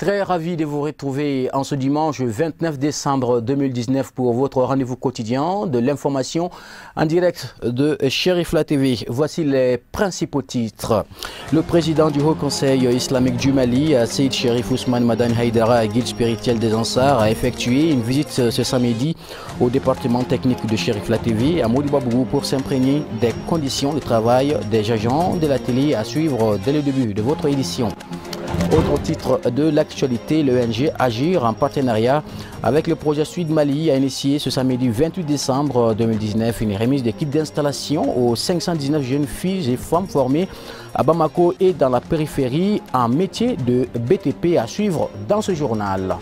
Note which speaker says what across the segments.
Speaker 1: Très ravi de vous retrouver en ce dimanche 29 décembre 2019 pour votre rendez-vous quotidien de l'information en direct de Cherifla TV. Voici les principaux titres. Le président du Haut Conseil islamique du Mali, Seyid Cherif Ousmane Madani Haïdara, guide spirituel des Ansars, a effectué une visite ce samedi au département technique de Cherifla TV à Modiba Bougou pour s'imprégner des conditions de travail des agents de la télé à suivre dès le début de votre édition. Autre titre de l'actualité, l'ONG Agir en partenariat avec le projet Sud Mali a initié ce samedi 28 décembre 2019 une remise des kits d'installation aux 519 jeunes filles et femmes formées à Bamako et dans la périphérie en métier de BTP à suivre dans ce journal.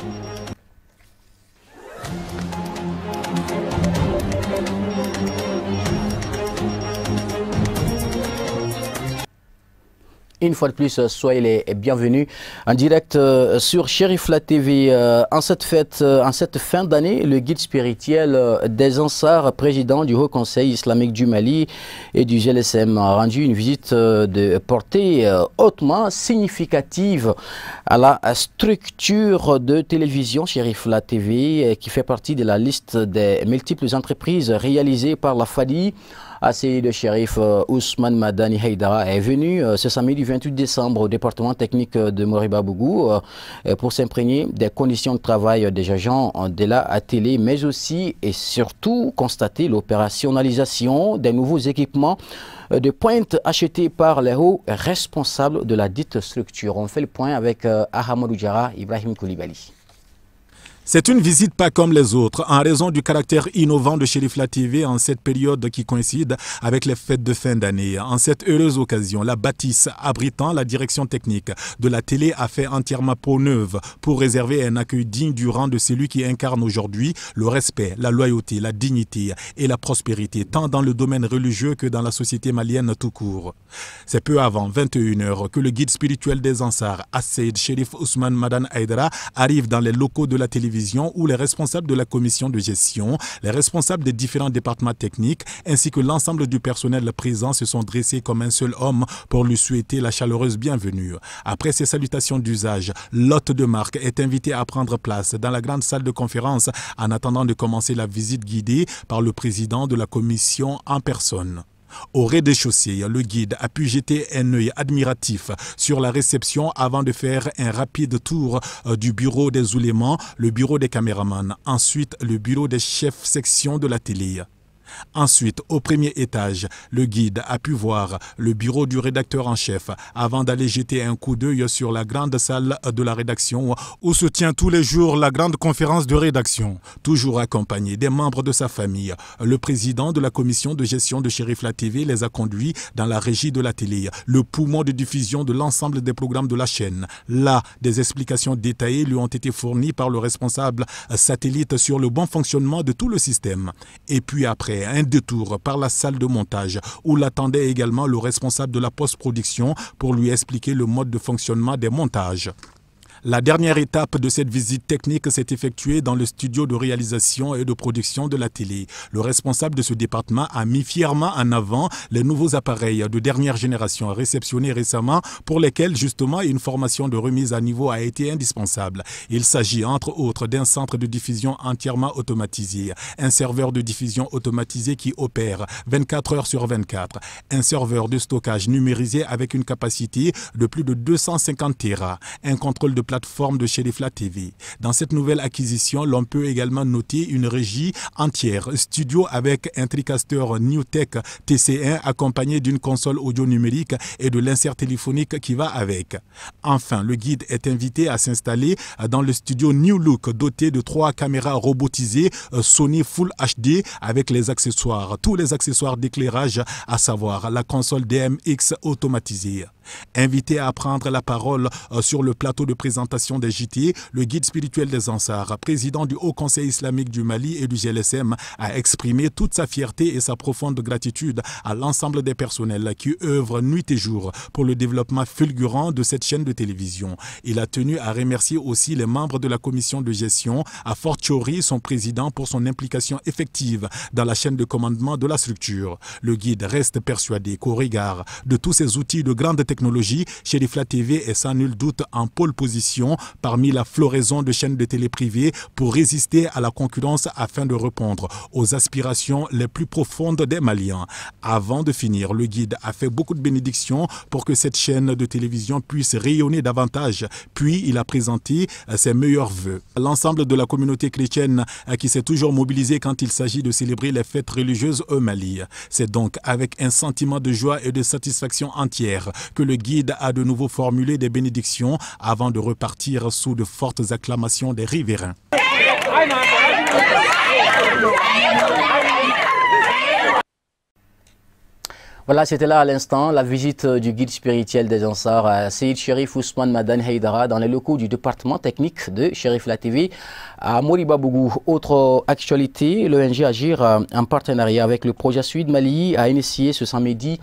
Speaker 1: Une fois de plus, soyez les bienvenus en direct sur Cherifla TV. En cette fin d'année, le guide spirituel des Ansars, président du Haut Conseil islamique du Mali et du GLSM, a rendu une visite de portée hautement significative à la structure de télévision Cherifla TV, qui fait partie de la liste des multiples entreprises réalisées par la FADI. Seyid Cherif Ousmane Madani Haïdara est venu ce samedi 28 décembre au département technique de Modiba Bougou pour s'imprégner des conditions de travail des agents de la télé, mais aussi et surtout constater l'opérationnalisation des nouveaux équipements de pointe achetés par les hauts responsables de la dite structure. On fait le point avec Ahmadou Diarra, Ibrahim Koulibaly.
Speaker 2: C'est une visite pas comme les autres, en raison du caractère innovant de Cherifla TV en cette période qui coïncide avec les fêtes de fin d'année. En cette heureuse occasion, la bâtisse abritant la direction technique de la télé a fait entièrement peau neuve pour réserver un accueil digne du rang de celui qui incarne aujourd'hui le respect, la loyauté, la dignité et la prospérité, tant dans le domaine religieux que dans la société malienne tout court. C'est peu avant 21 h que le guide spirituel des Ansars, Seyid Cherif Ousmane Madani Haïdara, arrive dans les locaux de la télévision où les responsables de la commission de gestion, les responsables des différents départements techniques ainsi que l'ensemble du personnel présent se sont dressés comme un seul homme pour lui souhaiter la chaleureuse bienvenue. Après ces salutations d'usage, l'hôte de marque est invité à prendre place dans la grande salle de conférence en attendant de commencer la visite guidée par le président de la commission en personne. Au rez-de-chaussée, le guide a pu jeter un œil admiratif sur la réception avant de faire un rapide tour du bureau des oulémans, le bureau des caméramans, ensuite le bureau des chefs section de la télé. Ensuite, au premier étage, le guide a pu voir le bureau du rédacteur en chef avant d'aller jeter un coup d'œil sur la grande salle de la rédaction où se tient tous les jours la grande conférence de rédaction. Toujours accompagné des membres de sa famille, le président de la commission de gestion de Cherifla TV les a conduits dans la régie de la télé, le poumon de diffusion de l'ensemble des programmes de la chaîne. Là, des explications détaillées lui ont été fournies par le responsable satellite sur le bon fonctionnement de tout le système. Et puis après, un détour par la salle de montage où l'attendait également le responsable de la post-production pour lui expliquer le mode de fonctionnement des montages. La dernière étape de cette visite technique s'est effectuée dans le studio de réalisation et de production de la télé. Le responsable de ce département a mis fièrement en avant les nouveaux appareils de dernière génération réceptionnés récemment pour lesquels justement une formation de remise à niveau a été indispensable. Il s'agit entre autres d'un centre de diffusion entièrement automatisé, un serveur de diffusion automatisé qui opère 24 heures sur 24, un serveur de stockage numérisé avec une capacité de plus de 250 Tera, un contrôle de plateforme de Cherifla TV. Dans cette nouvelle acquisition, l'on peut également noter une régie entière, studio avec un TriCaster NewTek TC1 accompagné d'une console audio numérique et de l'insert téléphonique qui va avec. Enfin, le guide est invité à s'installer dans le studio New Look doté de 3 caméras robotisées Sony Full HD avec les accessoires, tous les accessoires d'éclairage, à savoir la console DMX automatisée. Invité à prendre la parole sur le plateau de présentation des JT, le guide spirituel des Ansars, président du Haut Conseil islamique du Mali et du GLSM, a exprimé toute sa fierté et sa profonde gratitude à l'ensemble des personnels qui œuvrent nuit et jour pour le développement fulgurant de cette chaîne de télévision. Il a tenu à remercier aussi les membres de la commission de gestion, à fortiori son président pour son implication effective dans la chaîne de commandement de la structure. Le guide reste persuadé qu'au regard de tous ces outils de grande technologie technologie, Cherifla TV est sans nul doute en pôle position parmi la floraison de chaînes de télé privées pour résister à la concurrence afin de répondre aux aspirations les plus profondes des Maliens. Avant de finir, le guide a fait beaucoup de bénédictions pour que cette chaîne de télévision puisse rayonner davantage. Puis, il a présenté ses meilleurs vœux. L'ensemble de la communauté chrétienne qui s'est toujours mobilisée quand il s'agit de célébrer les fêtes religieuses au Mali. C'est donc avec un sentiment de joie et de satisfaction entière que le guide a de nouveau formulé des bénédictions avant de repartir sous de fortes acclamations des riverains.
Speaker 1: Voilà, c'était là à l'instant la visite du guide spirituel des Ansars, Seyd Cherif Ousmane Madani Haïdara, dans les locaux du département technique de Cherifla TV à Moribabougou. Autre actualité, l'ONG Agir, en partenariat avec le projet Suid Mali, a initié ce samedi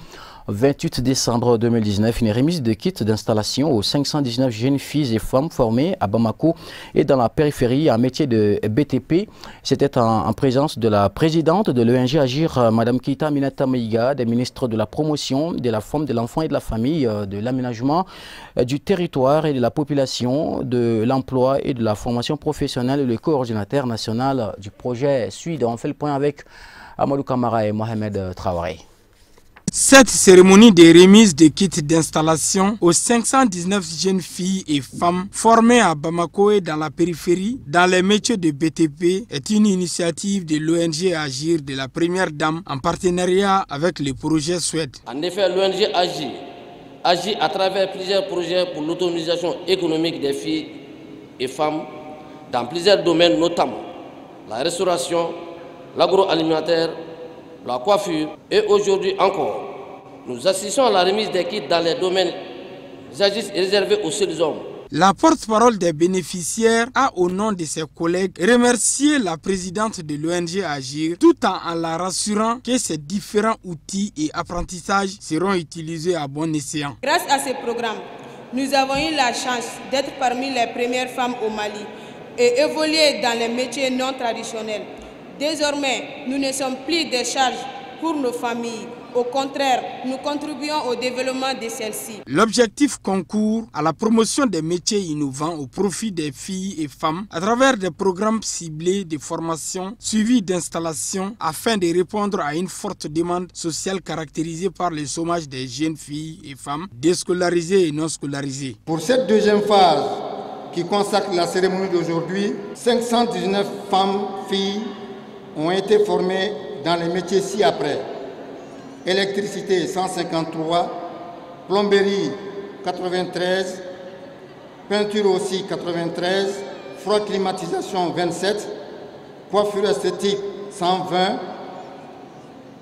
Speaker 1: 28 décembre 2019, une remise de kits d'installation aux 519 jeunes filles et femmes formées à Bamako et dans la périphérie en métier de BTP. C'était en présence de la présidente de l'ONG Agir, Mme Keita Minata Meiga, des ministres de la promotion de la femme, de l'enfant et de la famille, de l'aménagement du territoire et de la population, de l'emploi et de la formation professionnelle et le coordinateur national du projet Suid. On fait le point avec Amadou Kamara et Mohamed Traoré.
Speaker 3: Cette cérémonie de remise de kits d'installation aux 519 jeunes filles et femmes formées à Bamako et dans la périphérie dans les métiers de BTP est une initiative de l'ONG Agir de la première dame en partenariat avec le projet Suède.
Speaker 4: En effet, l'ONG Agir agit à travers plusieurs projets pour l'autonomisation économique des filles et femmes dans plusieurs domaines, notamment la restauration, l'agroalimentaire, la coiffure et aujourd'hui encore, nous assistons à la remise des kits dans les domaines réservés aux seuls hommes.
Speaker 3: La porte-parole des bénéficiaires a, au nom de ses collègues, remercié la présidente de l'ONG Agir tout en la rassurant que ces différents outils et apprentissages seront utilisés à bon escient.
Speaker 5: Grâce à ces programmes, nous avons eu la chance d'être parmi les premières femmes au Mali et évoluer dans les métiers non traditionnels. Désormais, nous ne sommes plus des charges pour nos familles. Au contraire, nous contribuons au développement de celles-ci.
Speaker 3: L'objectif concourt à la promotion des métiers innovants au profit des filles et femmes à travers des programmes ciblés de formation suivis d'installation afin de répondre à une forte demande sociale caractérisée par le chômage des jeunes filles et femmes déscolarisées et non scolarisées.
Speaker 6: Pour cette deuxième phase qui consacre la cérémonie d'aujourd'hui, 519 femmes, filles ont été formées dans les métiers ci-après. Électricité 153, plomberie 93, peinture aussi 93, froid climatisation 27, coiffure esthétique 120,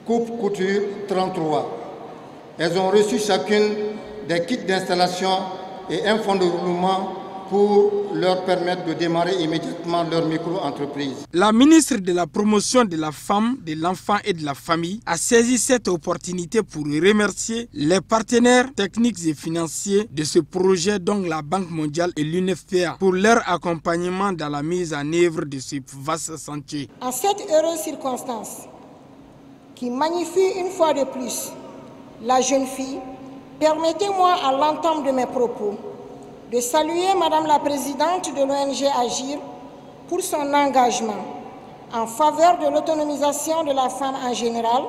Speaker 6: coupe couture 33. Elles ont reçu chacune des kits d'installation et un fonds de roulement pour leur permettre de démarrer immédiatement leur micro-entreprise.
Speaker 3: La ministre de la promotion de la femme, de l'enfant et de la famille a saisi cette opportunité pour remercier les partenaires techniques et financiers de ce projet, dont la Banque mondiale et l'UNFPA, pour leur accompagnement dans la mise en œuvre de ce vaste chantier.
Speaker 7: En cette heureuse circonstance qui magnifie une fois de plus la jeune fille, permettez-moi à l'entame de mes propos de saluer Madame la Présidente de l'ONG Agir pour son engagement en faveur de l'autonomisation de la femme en général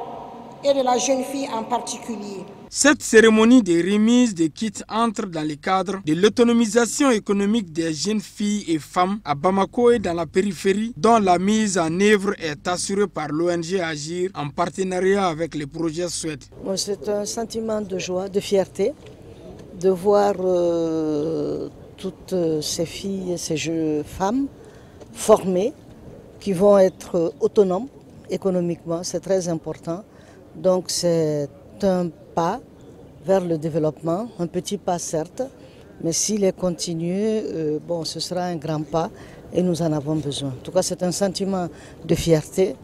Speaker 7: et de la jeune fille en particulier.
Speaker 3: Cette cérémonie de remise de kits entre dans le cadre de l'autonomisation économique des jeunes filles et femmes à Bamako et dans la périphérie, dont la mise en œuvre est assurée par l'ONG Agir en partenariat avec le projet Suède.
Speaker 8: C'est un sentiment de joie, de fierté, de voir toutes ces filles et ces jeunes femmes formées qui vont être autonomes économiquement, c'est très important. Donc c'est un pas vers le développement, un petit pas certes, mais s'il est continué, ce sera un grand pas et nous en avons besoin. En tout cas, c'est un sentiment de fierté,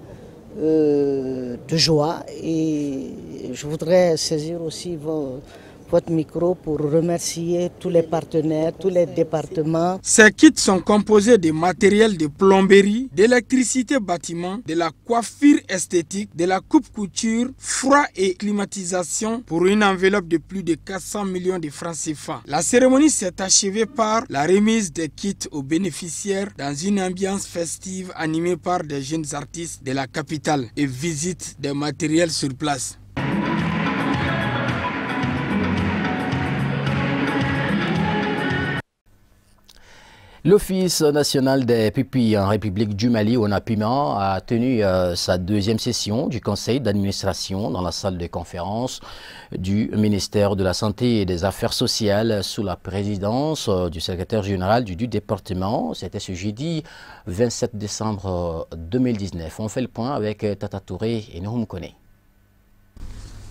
Speaker 8: de joie, et je voudrais saisir aussi votre micro pour remercier tous les partenaires, tous les départements.
Speaker 3: Ces kits sont composés de matériel de plomberie, d'électricité bâtiment, de la coiffure esthétique, de la coupe-couture, froid et climatisation pour une enveloppe de plus de 400 millions de francs CFA. La cérémonie s'est achevée par la remise des kits aux bénéficiaires dans une ambiance festive animée par des jeunes artistes de la capitale et visite des matériels sur place.
Speaker 1: L'Office national des pupilles en République du Mali, ONAPIMA, a tenu sa deuxième session du conseil d'administration dans la salle de conférence du ministère de la Santé et des Affaires sociales sous la présidence du secrétaire général du département. C'était ce jeudi 27 décembre 2019. On fait le point avec Tata Touré et Nouhoum Kone.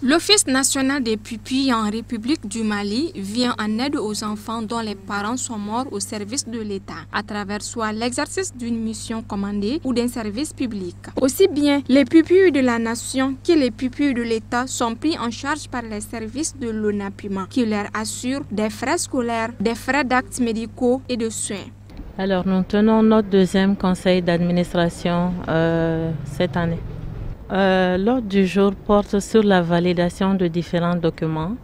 Speaker 9: L'Office national des pupilles en République du Mali vient en aide aux enfants dont les parents sont morts au service de l'État, à travers soit l'exercice d'une mission commandée ou d'un service public. Aussi bien les pupilles de la nation que les pupilles de l'État sont pris en charge par les services de l'ONAPIMA, qui leur assurent des frais scolaires, des frais d'actes médicaux et de soins.
Speaker 10: Alors nous tenons notre deuxième conseil d'administration cette année. L'ordre du jour porte sur la validation de différents documents,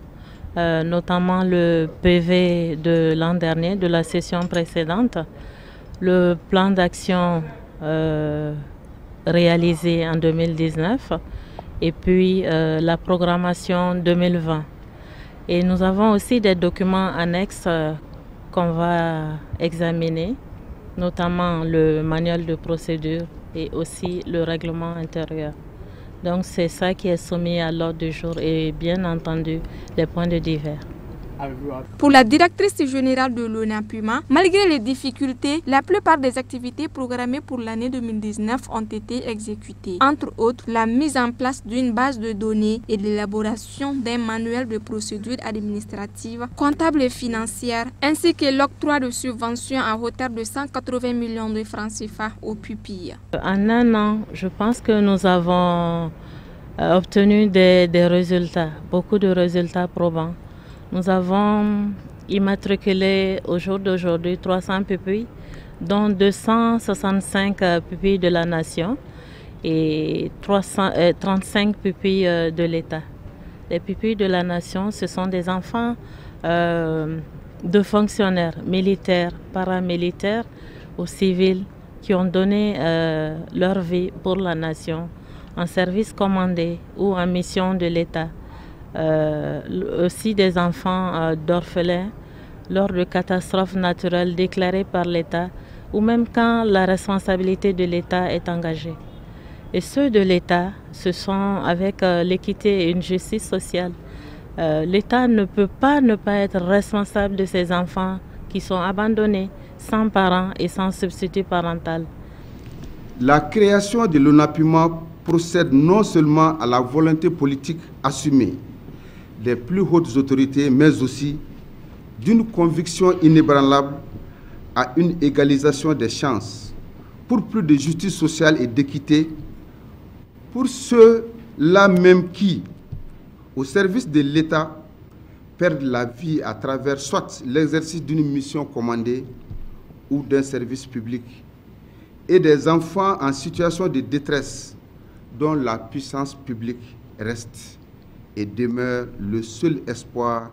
Speaker 10: notamment le PV de l'an dernier, de la session précédente, le plan d'action réalisé en 2019 et puis la programmation 2020. Et nous avons aussi des documents annexes qu'on va examiner, notamment le manuel de procédure et aussi le règlement intérieur. Donc c'est ça qui est soumis à l'ordre du jour et bien entendu les points de divers.
Speaker 9: Pour la directrice générale de l'ONAPIMA, malgré les difficultés, la plupart des activités programmées pour l'année 2019 ont été exécutées. Entre autres, la mise en place d'une base de données et l'élaboration d'un manuel de procédure administrative, comptable et financière, ainsi que l'octroi de subventions à hauteur de 180 millions de francs CFA aux pupilles.
Speaker 10: En un an, je pense que nous avons obtenu des résultats, beaucoup de résultats probants. Nous avons immatriculé au jour d'aujourd'hui 300 pupilles, dont 265 pupilles de la nation et 35 pupilles de l'État. Les pupilles de la nation, ce sont des enfants de fonctionnaires militaires, paramilitaires ou civils qui ont donné leur vie pour la nation en service commandé ou en mission de l'État. Aussi des enfants d'orphelins lors de catastrophes naturelles déclarées par l'État ou même quand la responsabilité de l'État est engagée. Et ceux de l'État, ce sont avec l'équité et une justice sociale. L'État ne peut pas ne pas être responsable de ces enfants qui sont abandonnés, sans parents et sans substitut parental.
Speaker 11: La création de l'ONAPIMA procède non seulement à la volonté politique assumée des plus hautes autorités, mais aussi d'une conviction inébranlable à une égalisation des chances, pour plus de justice sociale et d'équité, pour ceux-là même qui, au service de l'État, perdent la vie à travers soit l'exercice d'une mission commandée ou d'un service public, et des enfants en situation de détresse dont la puissance publique reste et demeure le seul espoir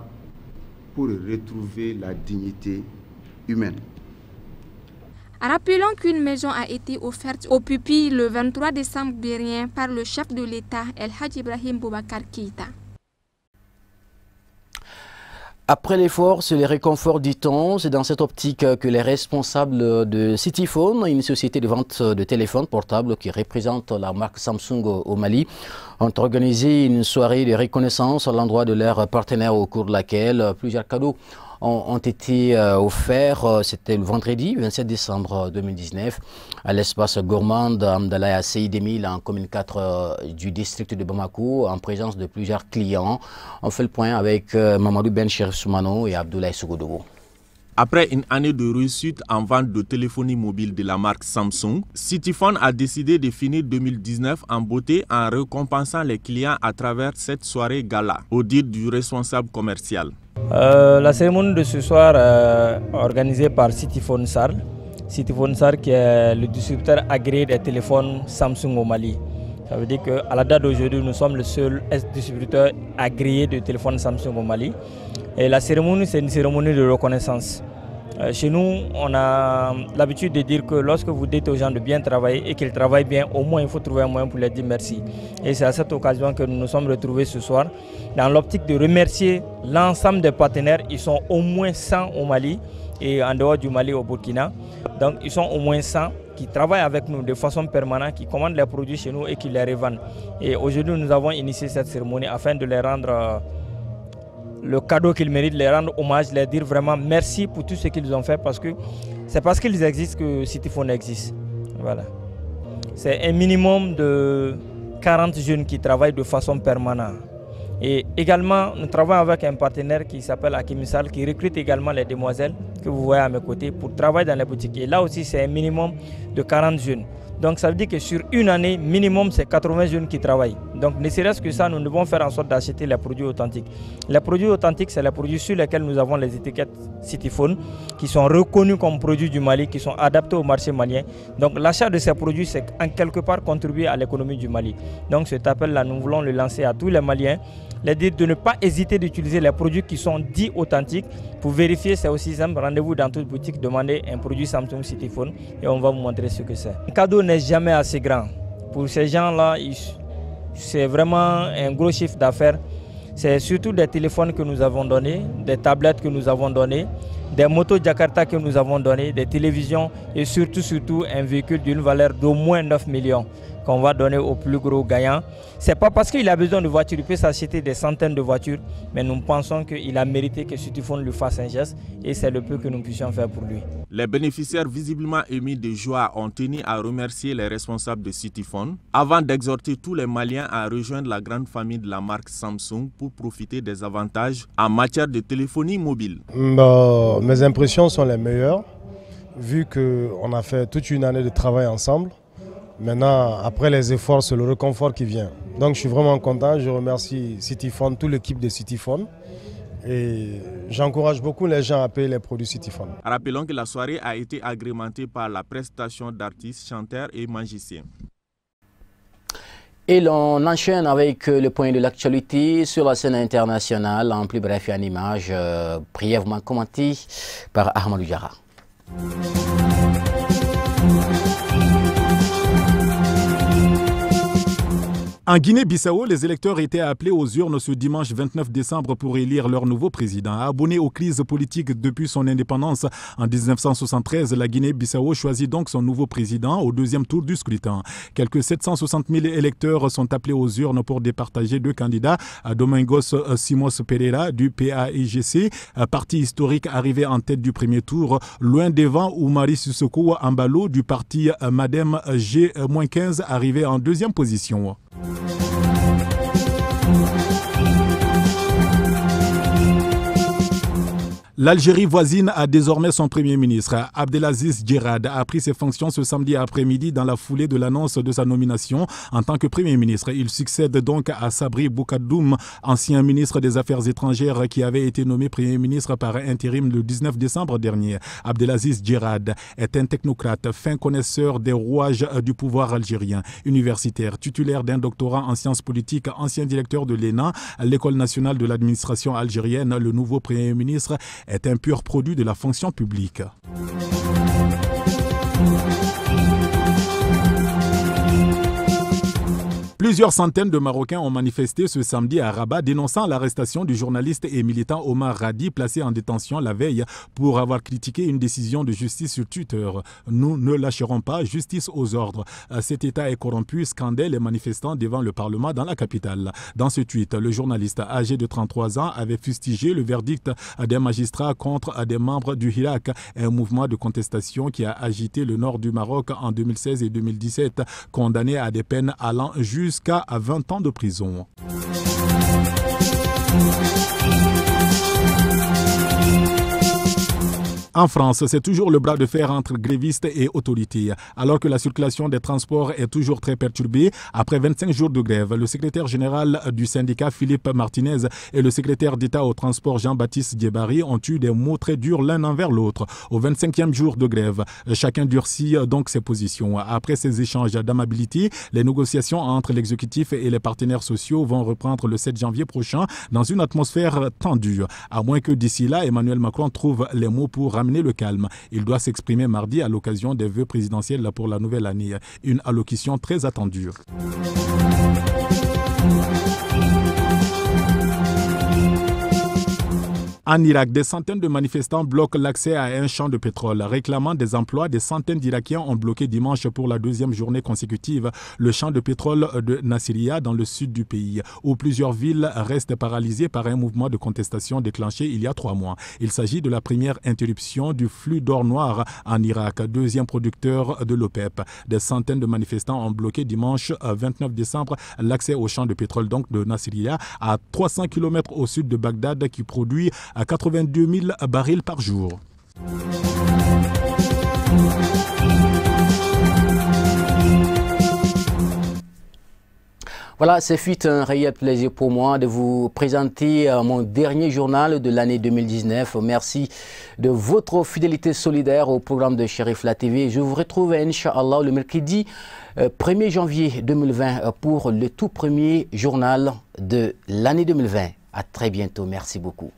Speaker 11: pour retrouver la dignité humaine.
Speaker 9: Rappelons qu'une maison a été offerte aux pupilles le 23 décembre dernier par le chef de l'État, El Hadj Ibrahim Boubacar Keïta.
Speaker 1: Après l'effort, c'est les réconforts, dit-on. C'est dans cette optique que les responsables de Cityphone, une société de vente de téléphones portables qui représente la marque Samsung au Mali, ont organisé une soirée de reconnaissance à l'endroit de leurs partenaires au cours de laquelle plusieurs cadeaux ont été offerts. C'était le vendredi 27 décembre 2019 à l'espace gourmand Amdalaya Seydemil en commune 4 du district de Bamako en présence de plusieurs clients. On fait le point avec Mamadou Ben Cherif Soumano et Abdoulaye Sougoudou.
Speaker 12: Après une année de réussite en vente de téléphonie mobile de la marque Samsung, Cityphone a décidé de finir 2019 en beauté en récompensant les clients à travers cette soirée gala, au dire du responsable commercial.
Speaker 13: La cérémonie de ce soir est organisée par Cityphone Sarl. Cityphone Sarl qui est le distributeur agréé des téléphones Samsung au Mali. Ça veut dire qu'à la date d'aujourd'hui, nous sommes le seul distributeur agréé de téléphones Samsung au Mali. Et la cérémonie, c'est une cérémonie de reconnaissance. Chez nous, on a l'habitude de dire que lorsque vous dites aux gens de bien travailler et qu'ils travaillent bien, au moins il faut trouver un moyen pour leur dire merci. Et c'est à cette occasion que nous nous sommes retrouvés ce soir dans l'optique de remercier l'ensemble des partenaires. Ils sont au moins 100 au Mali et en dehors du Mali au Burkina. Donc ils sont au moins 100 qui travaillent avec nous de façon permanente, qui commandent les produits chez nous et qui les revendent. Et aujourd'hui, nous avons initié cette cérémonie afin de les rendre le cadeau qu'ils méritent, les rendre hommage, les dire vraiment merci pour tout ce qu'ils ont fait, parce que c'est parce qu'ils existent que Cityphone existe. Voilà. C'est un minimum de 40 jeunes qui travaillent de façon permanente. Et également, nous travaillons avec un partenaire qui s'appelle Akimisal, qui recrute également les demoiselles que vous voyez à mes côtés pour travailler dans les boutiques. Et là aussi, c'est un minimum de 40 jeunes. Donc ça veut dire que sur une année, minimum, c'est 80 jeunes qui travaillent. Donc ne serait-ce que ça, nous devons faire en sorte d'acheter les produits authentiques. Les produits authentiques, c'est les produits sur lesquels nous avons les étiquettes Cityphone, qui sont reconnus comme produits du Mali, qui sont adaptés au marché malien. Donc l'achat de ces produits, c'est en quelque part contribuer à l'économie du Mali. Donc cet appel-là, nous voulons le lancer à tous les Maliens, les dire de ne pas hésiter d'utiliser les produits qui sont dits authentiques. Pour vérifier, c'est aussi simple, rendez-vous dans toute boutique, demandez un produit Samsung Cityphone et on va vous montrer ce que c'est. Un cadeau n'est jamais assez grand. Pour ces gens-là, c'est vraiment un gros chiffre d'affaires. C'est surtout des téléphones que nous avons donnés, des tablettes que nous avons données, des motos Jakarta que nous avons données, des télévisions et surtout un véhicule d'une valeur d'au moins 9 millions qu'on va donner au plus gros gagnant. Ce n'est pas parce qu'il a besoin de voitures, il peut s'acheter des centaines de voitures, mais nous pensons qu'il a mérité que Cityphone lui fasse un geste et c'est le peu que nous puissions faire pour lui.
Speaker 12: Les bénéficiaires visiblement émis de joie ont tenu à remercier les responsables de Cityphone avant d'exhorter tous les Maliens à rejoindre la grande famille de la marque Samsung pour profiter des avantages en matière de téléphonie mobile.
Speaker 14: Mes impressions sont les meilleures, vu qu'on a fait toute une année de travail ensemble. Maintenant, après les efforts, c'est le réconfort qui vient. Donc je suis vraiment content, je remercie Cityphone, toute l'équipe de Cityphone. Et j'encourage beaucoup les gens à payer les produits Cityphone.
Speaker 12: Rappelons que la soirée a été agrémentée par la prestation d'artistes, chanteurs et magiciens.
Speaker 1: Et l'on enchaîne avec le point de l'actualité sur la scène internationale, en plus bref et en images, brièvement commenté par Ahmadou Diarra.
Speaker 2: En Guinée-Bissau, les électeurs étaient appelés aux urnes ce dimanche 29 décembre pour élire leur nouveau président. Abonné aux crises politiques depuis son indépendance en 1973, la Guinée-Bissau choisit donc son nouveau président au deuxième tour du scrutin. Quelques 760 000 électeurs sont appelés aux urnes pour départager deux candidats, Domingos Simões Pereira du PAIGC, parti historique arrivé en tête du premier tour, loin devant Oumari Sissoko Embalo du parti Madem G-15 arrivé en deuxième position. L'Algérie voisine a désormais son Premier ministre. Abdelaziz Djerad a pris ses fonctions ce samedi après-midi dans la foulée de l'annonce de sa nomination en tant que Premier ministre. Il succède donc à Sabri Boukadoum, ancien ministre des Affaires étrangères qui avait été nommé Premier ministre par intérim le 19 décembre dernier. Abdelaziz Djerad est un technocrate, fin connaisseur des rouages du pouvoir algérien, universitaire, titulaire d'un doctorat en sciences politiques, ancien directeur de l'ENA, l'École nationale de l'administration algérienne. Le nouveau Premier ministre est un pur produit de la fonction publique. Plusieurs centaines de Marocains ont manifesté ce samedi à Rabat dénonçant l'arrestation du journaliste et militant Omar Radi placé en détention la veille pour avoir critiqué une décision de justice sur Twitter. Nous ne lâcherons pas, justice aux ordres. Cet État est corrompu, scandaient les manifestants devant le Parlement dans la capitale. Dans ce tweet, le journaliste âgé de 33 ans avait fustigé le verdict des magistrats contre des membres du Hirak, un mouvement de contestation qui a agité le nord du Maroc en 2016 et 2017, condamné à des peines allant jusqu'à 20 ans de prison. En France, c'est toujours le bras de fer entre grévistes et autorités. Alors que la circulation des transports est toujours très perturbée, après 25 jours de grève, le secrétaire général du syndicat Philippe Martinez et le secrétaire d'État au transport Jean-Baptiste Djebari ont eu des mots très durs l'un envers l'autre. Au 25e jour de grève, chacun durcit donc ses positions. Après ces échanges d'amabilité, les négociations entre l'exécutif et les partenaires sociaux vont reprendre le 7 janvier prochain dans une atmosphère tendue. À moins que d'ici là, Emmanuel Macron trouve les mots pour ramener le calme. Il doit s'exprimer mardi à l'occasion des vœux présidentiels pour la nouvelle année. Une allocution très attendue. En Irak, des centaines de manifestants bloquent l'accès à un champ de pétrole. Réclamant des emplois, des centaines d'Irakiens ont bloqué dimanche pour la deuxième journée consécutive le champ de pétrole de Nasiriyah dans le sud du pays, où plusieurs villes restent paralysées par un mouvement de contestation déclenché il y a 3 mois. Il s'agit de la première interruption du flux d'or noir en Irak, deuxième producteur de l'OPEP. Des centaines de manifestants ont bloqué dimanche 29 décembre l'accès au champ de pétrole donc de Nasiriyah à 300 km au sud de Bagdad qui produit à 82 000 barils par jour.
Speaker 1: Voilà, ce fut un réel plaisir pour moi de vous présenter mon dernier journal de l'année 2019. Merci de votre fidélité solidaire au programme de Cherifla TV. Je vous retrouve, Inch'Allah, le mercredi 1er janvier 2020 pour le tout premier journal de l'année 2020. À très bientôt. Merci beaucoup.